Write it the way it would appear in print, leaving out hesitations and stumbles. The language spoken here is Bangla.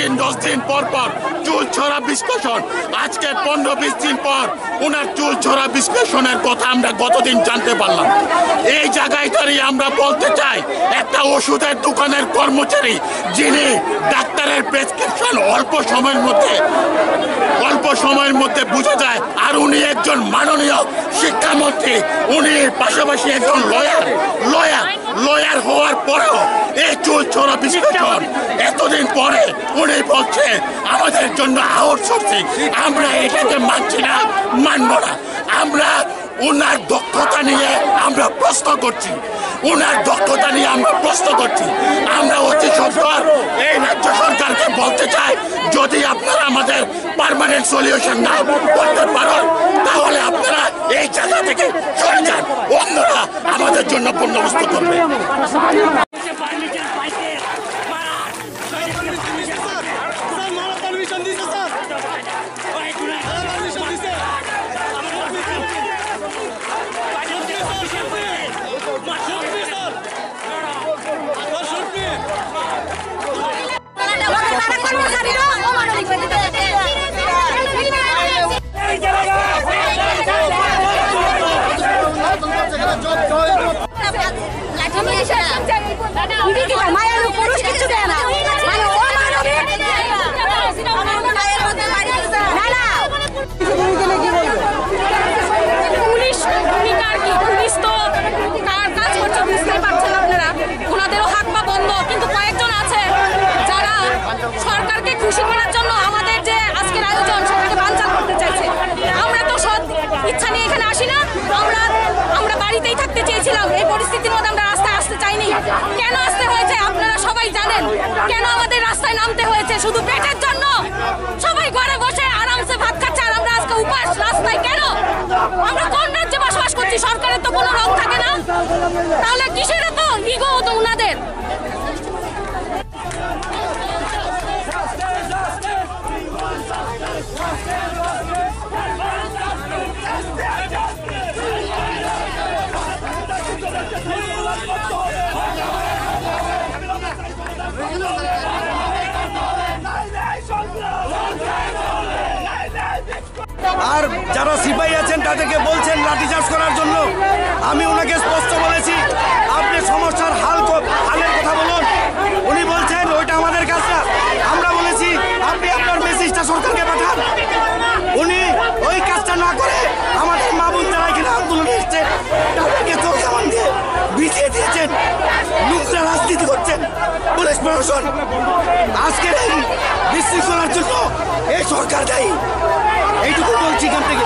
দিন 10 দিন পর পর চুল ছড়া বিশ্লেষণ, আজকে 15-20 দিন পর ওনার চুল ছড়া বিশ্লেষণের কথা আমরা গতদিন জানতে পারলাম। এই জায়গায় দাঁড়িয়ে আমরা বলতে চাই, একটা ওষুধের দোকানের কর্মচারী যিনি ডাক্তারের প্রেসক্রিপশন অল্প সময়ের মধ্যে বুঝে যায়, আর উনি একজন মাননীয় শিক্ষামন্ত্রী, উনি পাশাপাশি একজন লয়ার হওয়ার পরেও এই চুল ছড়া বিশ্লেষণ এতদিন পরে উনি বলছে আমাদের জন্য আউটসোর্সিং। আমরা এটাকে মানছি না, মানব না। আমরা ওনার দক্ষতা নিয়ে আমরা প্রশ্ন করছি, আমরা অতি সত্বর এই রাজ্য সরকারকে বলতে চাই, যদি আপনারা আমাদের পার্মানেন্ট সলিউশন না করতে পারেন তাহলে আপনারা এই জায়গা থেকে সরে যান, অন্যরা আমাদের জন্য বন্দোবস্ত করবে। সরকারকে খুশি করার জন্য আমাদের যে আজকের আয়োজন সেটাকে বানচাল করতে চাইছে। আমরা তো সৎ ইচ্ছা নিয়ে এখানে আসি না, আমরা বাড়িতেই থাকতে চেয়েছিলাম। এই পরিস্থিতির মধ্যে আমরা রাস্তায় আসতে চাইনি। কেন আসতে হয়েছে আপনারা সবাই জানেন। কেন আমাদের রাস্তায় নামতে হয়েছে? শুধু পেটের জন্য। সবাই ঘরে বসে আরামসে ভাত খাচ্ছে আর আমরা আজকে উপাস রাস্তায় কেন? আমরা কোন রাজ্যে বসবাস করছি? সরকারের তো কোনো রং থাকে না, তাহলে কিসের এত ইগো তো উনাদের? আর যারা সিপাহী আছেন তাদেরকে বলছেন লাঠিচার্জ করার জন্য। আমি ওনাকে স্পষ্ট বলেছি, আপনি সমস্যার হালের কথা বলুন। উনি বলছেন ওইটা আমাদের কাজ না। আমরা বলেছি আপনি আপনার মেসেজটা সরকারকে পাঠান। উনি ওই কাজটা না করে আমাদের মা বোন যারা এখানে আন্দোলনে এসছে তাদেরকে চোখে মান দিয়ে বিছিয়ে দিয়েছেন, নোংরা রাজনীতি করছেন পুলিশ প্রশাসন। আজকের এই বিশৃঙ্খলার জন্য এই সরকার দায়ী, এইটুকু বলছি এখান থেকে।